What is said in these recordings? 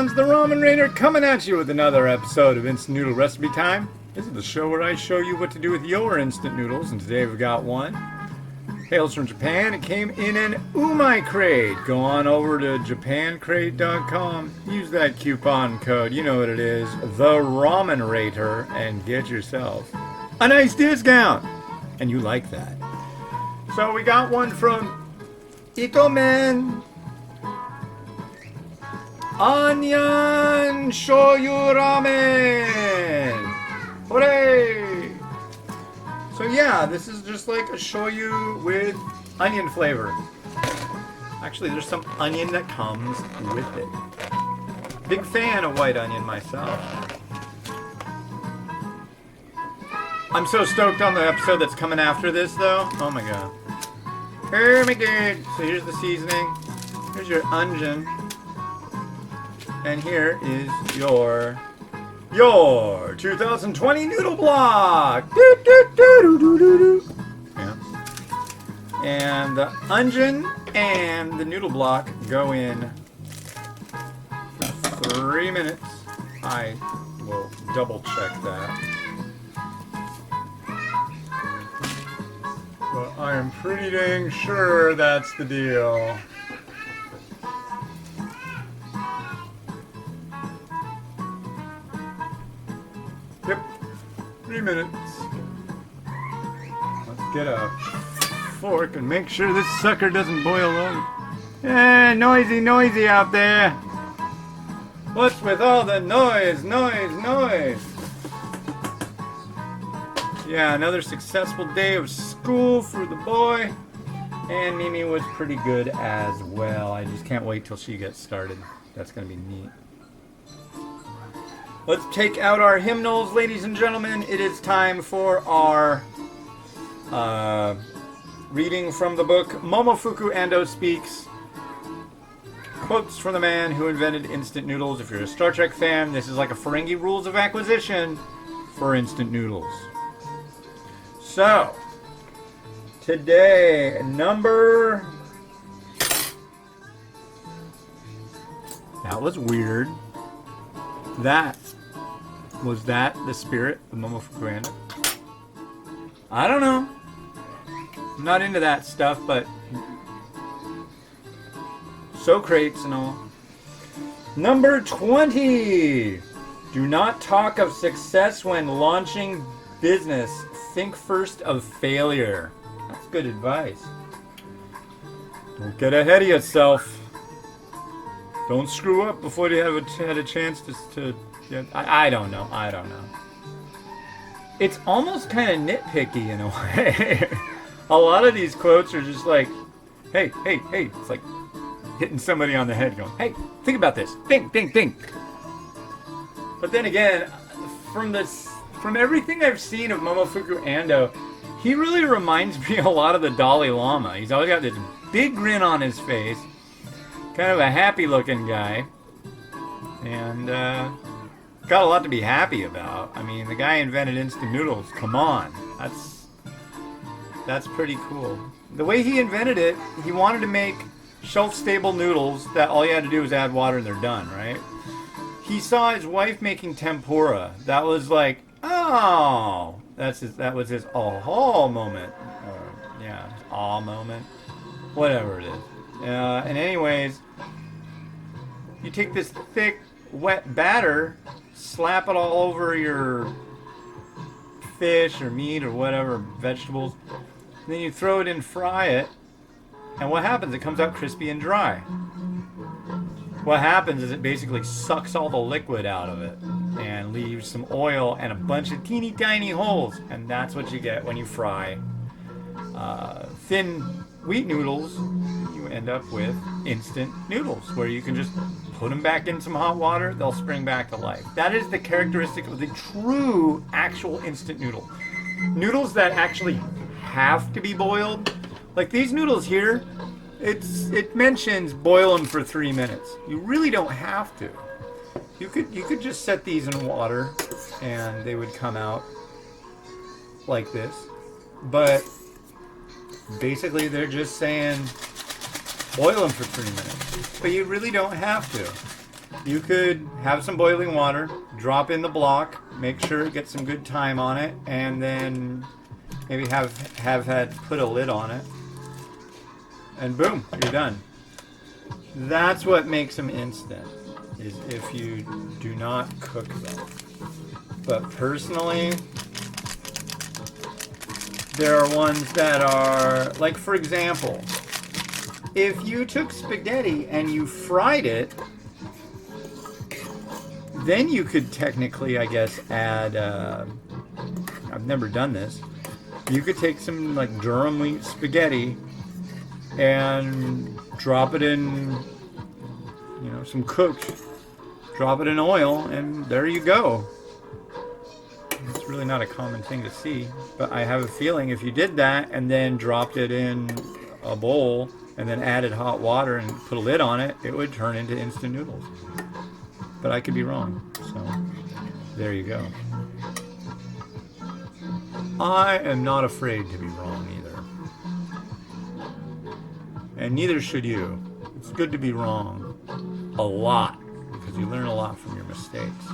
Cons, the Ramen Raider, coming at you with another episode of Instant Noodle Recipe Time. This is the show where I show you what to do with your instant noodles, and today we've got one. Hails from Japan. It came in an umai crate. Go on over to japancrate.com. Use that coupon code, you know what it is, the Ramen Raider, and get yourself a nice discount. And you like that. So we got one from Itomen. Onion Shoyu Ramen! Hooray! So yeah, this is just like a shoyu with onion flavor. Actually, there's some onion that comes with it. Big fan of white onion myself. I'm so stoked on the episode that's coming after this though. Oh my god. Oh my god. So here's the seasoning. Here's your onion. And here is your 2020 noodle block. Yeah. And the onion and the noodle block go in for 3 minutes. I will double check that. But I am pretty dang sure that's the deal. Yep, 3 minutes. Let's get a fork and make sure this sucker doesn't boil over. Eh, noisy out there. What's with all the noise? Yeah, another successful day of school for the boy. And Mimi was pretty good as well. I just can't wait till she gets started. That's going to be neat. Let's take out our hymnals, ladies and gentlemen. It is time for our reading from the book Momofuku Ando Speaks. Quotes from the man who invented instant noodles. If you're a Star Trek fan, this is like a Ferengi Rules of Acquisition for instant noodles. So, today, number... That was weird. Was that the spirit of Momofuku Ando? I don't know. I'm not into that stuff, but so crates and all. Number 20. Do not talk of success when launching business. Think first of failure. That's good advice. Don't get ahead of yourself. Don't screw up before you have had a chance to I don't know. It's almost kind of nitpicky in a way. A lot of these quotes are just like, hey. It's like hitting somebody on the head going, hey, think about this. Think. But then again, from everything I've seen of Momofuku Ando, he really reminds me a lot of the Dalai Lama. He's always got this big grin on his face. Kind of a happy-looking guy. And, got a lot to be happy about. I mean, the guy invented instant noodles. Come on. That's pretty cool. The way he invented it, he wanted to make shelf-stable noodles that all you had to do was add water and they're done, right? He saw his wife making tempura. That was like, oh, that was his oh moment. Aw moment. Whatever it is. And anyways, you take this thick, wet batter, slap it all over your fish or meat or whatever, vegetables, and then you throw it in, fry it, and what happens? It comes out crispy and dry. What happens is it basically sucks all the liquid out of it and leaves some oil and a bunch of teeny tiny holes, and that's what you get when you fry thin wheat noodles. You end up with instant noodles where you can just put them back in some hot water, they'll spring back to life. That is the characteristic of the true actual instant noodle. Noodles that actually have to be boiled, like these noodles here, it mentions boil them for 3 minutes. You really don't have to. You could just set these in water and they would come out like this. But basically they're just saying boil them for 3 minutes. But you really don't have to. You could have some boiling water, drop in the block, make sure it gets some good time on it, and then maybe have had put a lid on it. And boom, you're done. That's what makes them instant, is if you do not cook them. But personally, there are ones that are, like for example, if you took spaghetti and you fried it, then you could technically, I guess, add, I've never done this, you could take some like durum wheat spaghetti and drop it in, you know, some cooked, drop it in oil, and there you go. It's really not a common thing to see, but I have a feeling if you did that and then dropped it in a bowl and then added hot water and put a lid on it, it would turn into instant noodles. But I could be wrong, so there you go. I am not afraid to be wrong either. And neither should you. It's good to be wrong a lot, because you learn a lot from your mistakes.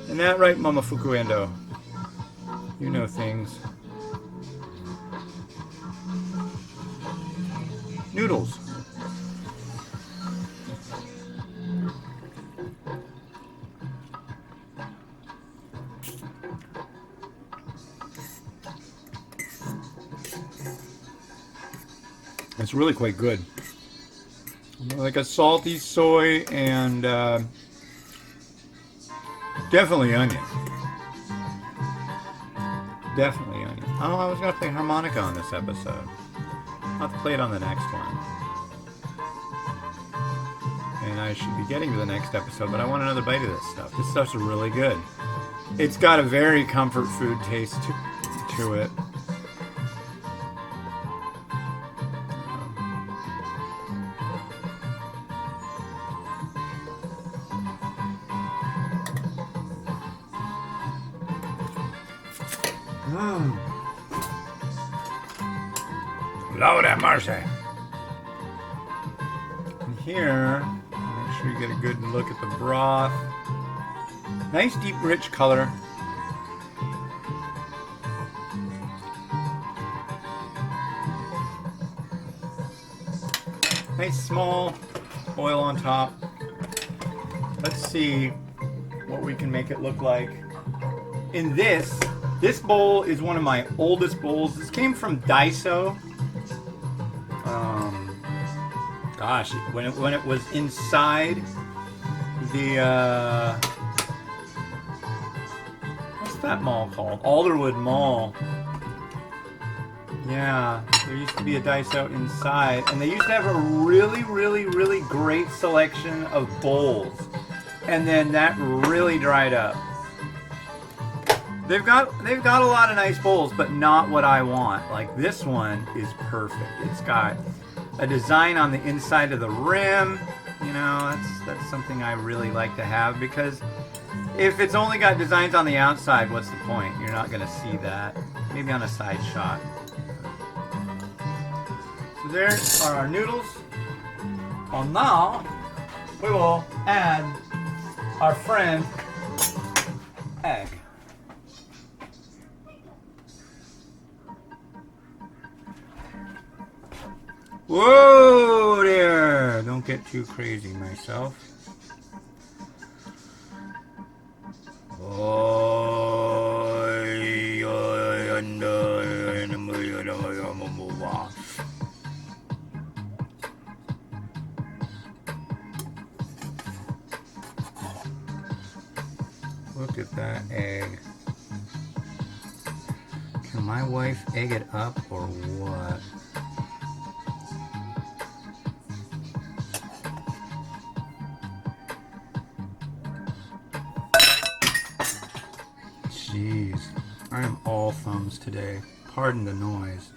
Isn't that right, Mama Fukuendo? You know things. Noodles. It's really quite good. Like a salty soy and definitely onion. Definitely onion. Oh, I was going to play harmonica on this episode. I'll have to play it on the next one. And I should be getting to the next episode, but I want another bite of this stuff. This stuff's really good. It's got a very comfort food taste to it. Lord have mercy. And here, make sure you get a good look at the broth. Nice deep rich color. Nice small oil on top. Let's see what we can make it look like. In this bowl is one of my oldest bowls. This came from Daiso. Gosh, when it was inside the what's that mall called? Alderwood Mall. Yeah, there used to be a Daiso inside, and they used to have a really, really, really great selection of bowls. And then that really dried up. They've got a lot of nice bowls, but not what I want. Like this one is perfect. It's got a design on the inside of the rim. You know, that's something I really like to have, because if it's only got designs on the outside, what's the point? You're not going to see that. Maybe on a side shot. So there are our noodles. Well, now we will add our friend egg. Whoa there! Don't get too crazy myself. Look at that egg. Can my wife egg it up or what? Jeez, I am all thumbs today. Pardon the noise.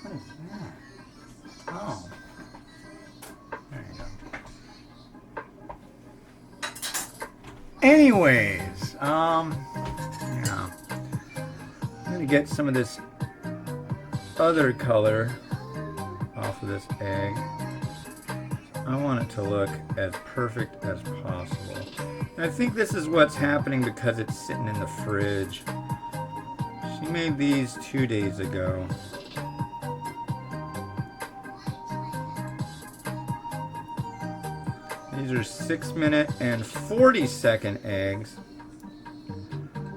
What is that? Oh. There you go. Anyways, yeah. I'm gonna get some of this other color off of this egg. I want it to look as perfect as possible. And I think this is what's happening because it's sitting in the fridge. She made these 2 days ago. These are 6-minute and 40-second eggs.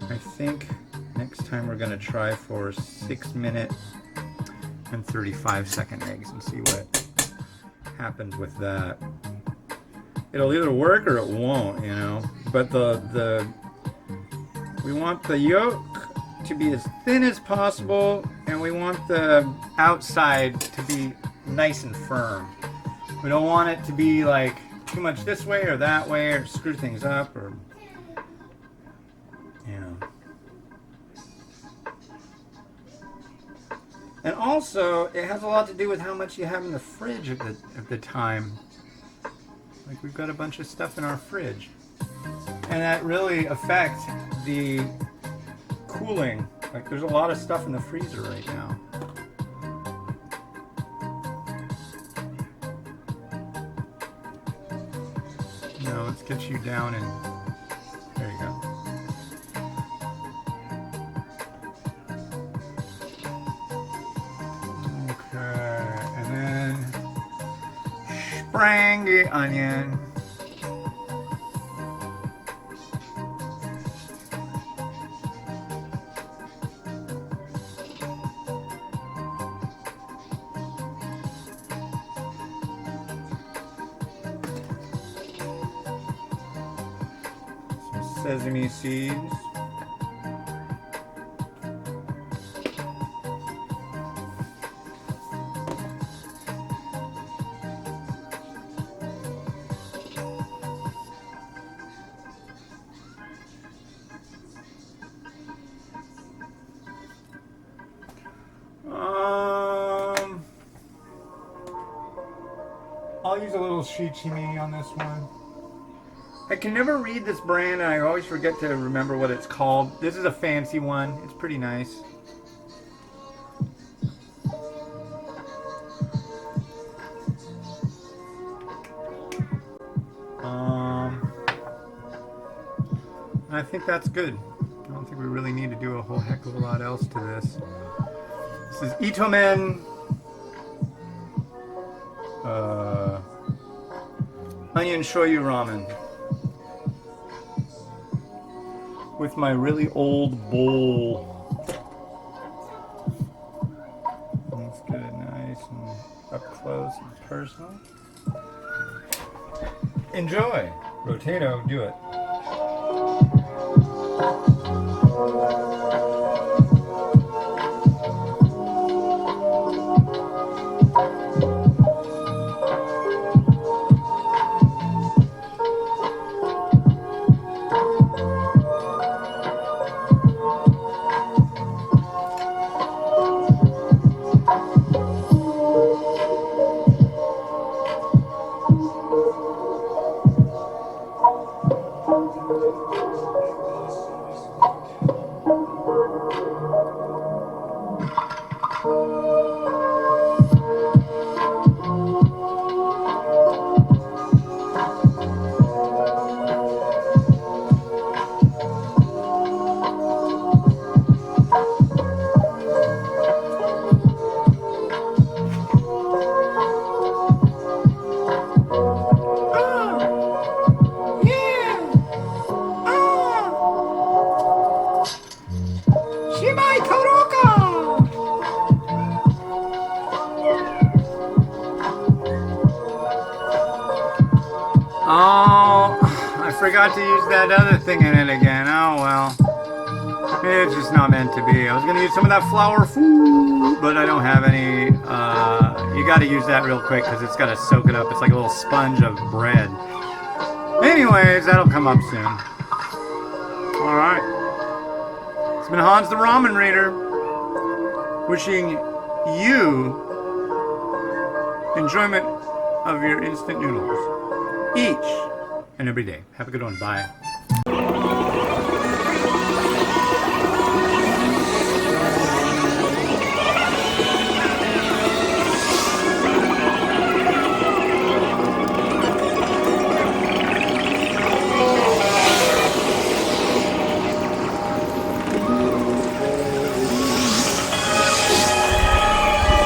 I think next time we're going to try for 6-minute and 35-second eggs and see what happens with that. It'll either work or it won't, you know. But we want the yolk to be as thin as possible, and we want the outside to be nice and firm. We don't want it to be like too much this way or that way, or screw things up, or you know. And also, it has a lot to do with how much you have in the fridge at the time. Like, we've got a bunch of stuff in our fridge, and that really affects the cooling. Like, there's a lot of stuff in the freezer right now. Now let's get you down and there you go. Okay, and then sprang the onion. Sesame seeds. I'll use a little shichimi on this one. I can never read this brand, and I always forget to remember what it's called. This is a fancy one. It's pretty nice. I think that's good. I don't think we really need to do a whole heck of a lot else to this. This is Itomen onion shoyu ramen. With my really old bowl. Let's get it nice and up close and personal. Enjoy. Rotato, do it. Oh, I forgot to use that other thing in it again. Oh well. It's just not meant to be. I was going to use some of that flour food, but I don't have any. You got to use that real quick because it's got to soak it up. It's like a little sponge of bread. Anyways, that'll come up soon. Alright. It's been Hans the Ramen Reader. Wishing you enjoyment of your instant noodles. Each and every day. Have a good one. Bye.